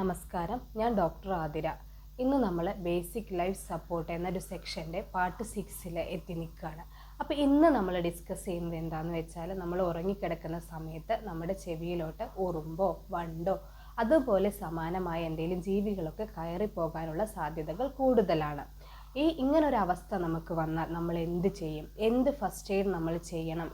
നമസ്കാരം, ഞാൻ ഡോക്ടർ ആതിര. ഇന്ന് നമ്മൾ ബേസിക് ലൈഫ് സപ്പോർട്ട് എന്നൊരു സെക്ഷൻ്റെ പാർട്ട് 6 എത്തി നിൽക്കുകയാണ്. അപ്പോൾ ഇന്ന് നമ്മൾ ഡിസ്കസ് ചെയ്യുന്നത് എന്താണെന്ന് വെച്ചാൽ, നമ്മൾ ഉറങ്ങിക്കിടക്കുന്ന സമയത്ത് നമ്മുടെ ചെവിയിലോട്ട് ഉറുമ്പോ വണ്ടോ അതുപോലെ സമാനമായ എന്തെങ്കിലും ജീവികളൊക്കെ കയറിപ്പോകാനുള്ള സാധ്യതകൾ കൂടുതലാണ്. ഇങ്ങനൊരവസ്ഥ നമുക്ക് വന്നാൽ നമ്മൾ എന്ത് ചെയ്യും, എന്ത് ഫസ്റ്റ് എയ്ഡ് നമ്മൾ ചെയ്യണം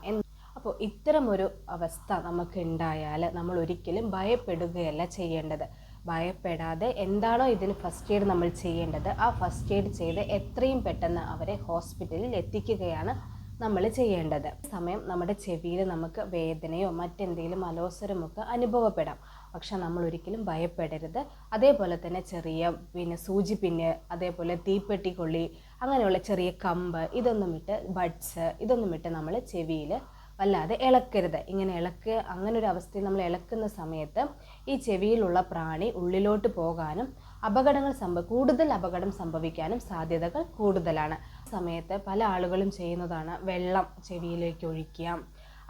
അപ്പോൾ ഇത്തരമൊരു അവസ്ഥ നമുക്ക് ഉണ്ടായാൽ നമ്മൾ ഒരിക്കലും ഭയപ്പെടുകയല്ല ചെയ്യേണ്ടത്. ഭയപ്പെടാതെ എന്താണോ ഇതിന് ഫസ്റ്റ് എയ്ഡ് നമ്മൾ ചെയ്യേണ്ടത്, ആ ഫസ്റ്റ് എയ്ഡ് ചെയ്ത് എത്രയും പെട്ടെന്ന് അവരെ ഹോസ്പിറ്റലിൽ എത്തിക്കുകയാണ് നമ്മൾ ചെയ്യേണ്ടത്. സമയം നമ്മുടെ ചെവിയിൽ നമുക്ക് വേദനയോ മറ്റെന്തെങ്കിലും അലോസരമൊക്കെ അനുഭവപ്പെടാം. പക്ഷെ നമ്മൾ ഒരിക്കലും ഭയപ്പെടരുത്. അതേപോലെ തന്നെ ചെറിയ സൂചിപ്പിന്ന്, അതേപോലെ തീപ്പെട്ടി കൊള്ളി, അങ്ങനെയുള്ള ചെറിയ കമ്പ്, ഇതൊന്നും ഇട്ട് നമ്മൾ ചെവിയിൽ വല്ലാതെ ഇളക്കരുത്. അങ്ങനൊരു അവസ്ഥയിൽ നമ്മൾ ഇളക്കുന്ന സമയത്ത് ഈ ചെവിയിലുള്ള പ്രാണി ഉള്ളിലോട്ട് പോകാനും കൂടുതൽ അപകടം സംഭവിക്കാനും സാധ്യതകൾ കൂടുതലാണ്. സമയത്ത് പല ആളുകളും ചെയ്യുന്നതാണ് വെള്ളം ചെവിയിലേക്ക് ഒഴിക്കുക,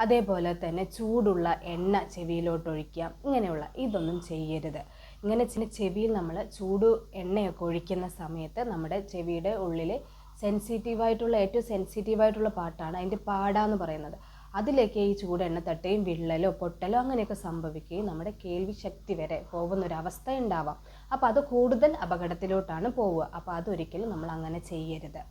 അതേപോലെ തന്നെ ചൂടുള്ള എണ്ണ ചെവിയിലോട്ട് ഒഴിക്കുക. ഇതൊന്നും ചെയ്യരുത്. ഇങ്ങനെ ചെവിയിൽ നമ്മൾ എണ്ണയൊക്കെ ഒഴിക്കുന്ന സമയത്ത് നമ്മുടെ ചെവിയുടെ ഉള്ളിൽ ഏറ്റവും സെൻസിറ്റീവായിട്ടുള്ള പാർട്ടാണ് അതിൻ്റെ പാടാന്ന് പറയുന്നത്. അതിലേക്ക് ഈ ചൂടെണ്ണ തട്ടുകയും വിള്ളലോ പൊട്ടലോ അങ്ങനെയൊക്കെ സംഭവിക്കുകയും നമ്മുടെ കേൾവി ശക്തി വരെ പോകുന്നൊരവസ്ഥ ഉണ്ടാവാം. അപ്പോൾ അത് കൂടുതൽ അപകടത്തിലോട്ടാണ് പോവുക. അപ്പോൾ അതൊരിക്കലും നമ്മൾ അങ്ങനെ ചെയ്യരുത്.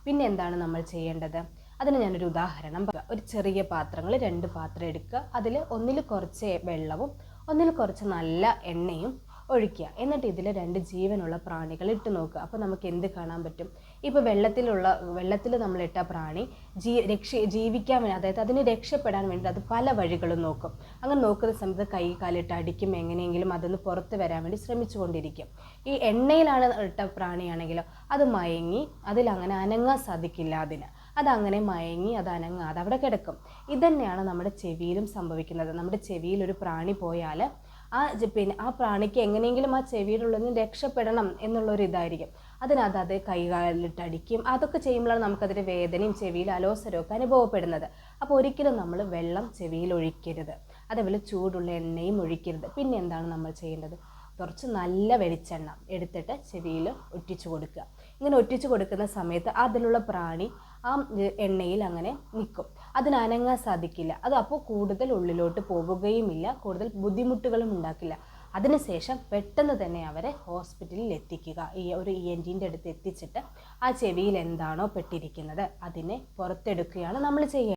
പിന്നെ എന്താണ് നമ്മൾ ചെയ്യേണ്ടത്? അതിന് ഞാനൊരു ഉദാഹരണം പറയാം. ഒരു ചെറിയ പാത്രങ്ങൾ 2 പാത്രം എടുക്കുക. അതിൽ ഒന്നിൽ കുറച്ച് വെള്ളവും ഒന്നിൽ കുറച്ച് നല്ല എണ്ണയും ഒഴിക്കുക. എന്നിട്ട് ഇതിൽ 2 ജീവനുള്ള പ്രാണികൾ ഇട്ട് നോക്കുക. അപ്പോൾ നമുക്ക് എന്ത് കാണാൻ പറ്റും? ഇപ്പോൾ വെള്ളത്തിൽ നമ്മളിട്ട പ്രാണി ജീവിക്കാൻ വേണ്ടി, അതായത് അതിന് രക്ഷപ്പെടാൻ വേണ്ടി അത് പല വഴികളും നോക്കും. അങ്ങനെ നോക്കുന്ന സമയത്ത് കൈ കാലിട്ട് അടിക്കും, എങ്ങനെയെങ്കിലും അതൊന്ന് പുറത്ത് വരാൻ വേണ്ടി ശ്രമിച്ചു കൊണ്ടിരിക്കും. ഈ എണ്ണയിലാണ് ഇട്ട പ്രാണിയാണെങ്കിലോ അത് മയങ്ങി അതിലങ്ങനെ അനങ്ങാൻ സാധിക്കില്ല. അതങ്ങനെ മയങ്ങി അത് അനങ്ങാതെ അവിടെ കിടക്കും. ഇതന്നെയാണ് നമ്മുടെ ചെവിയിലും സംഭവിക്കുന്നത്. നമ്മുടെ ചെവിയിൽ ഒരു പ്രാണി പോയാൽ ആ പ്രാണിക്ക് എങ്ങനെയെങ്കിലും ആ ചെവിയിലുള്ളിൽ നിന്ന് രക്ഷപ്പെടണം എന്നുള്ളൊരു ഇതായിരിക്കും. അത് കൈകാലിട്ടടിക്കും. അതൊക്കെ ചെയ്യുമ്പോഴാണ് നമുക്കതിൻ്റെ വേദനയും ചെവിയിൽ അലോസരമൊക്കെ അനുഭവപ്പെടുന്നത്. അപ്പോൾ ഒരിക്കലും നമ്മൾ വെള്ളം ചെവിയിൽ ഒഴിക്കരുത്. അതേപോലെ ചൂടുള്ള എണ്ണയും ഒഴിക്കരുത്. പിന്നെ എന്താണ് നമ്മൾ ചെയ്യേണ്ടത്? കുറച്ച് നല്ല വെളിച്ചെണ്ണ എടുത്തിട്ട് ചെവിയിൽ ഒറ്റിച്ചു കൊടുക്കുക. ഇങ്ങനെ ഒറ്റിച്ചു കൊടുക്കുന്ന സമയത്ത് അതിലുള്ള പ്രാണി ആ എണ്ണയിൽ അങ്ങനെ നിൽക്കും. അതിന് അനങ്ങാൻ സാധിക്കില്ല. അത് അപ്പോൾ കൂടുതൽ ഉള്ളിലോട്ട് പോവുകയുമില്ല, കൂടുതൽ ബുദ്ധിമുട്ടുകളും ഉണ്ടാക്കില്ല. അതിനുശേഷം പെട്ടെന്ന് തന്നെ അവരെ ഹോസ്പിറ്റലിൽ എത്തിക്കുക. ഒരു ENTൻ്റെ അടുത്ത് എത്തിച്ചിട്ട് ആ ചെവിയിൽ എന്താണോ പെട്ടിരിക്കുന്നത് അതിനെ പുറത്തെടുക്കുകയാണ് നമ്മൾ ചെയ്യുക.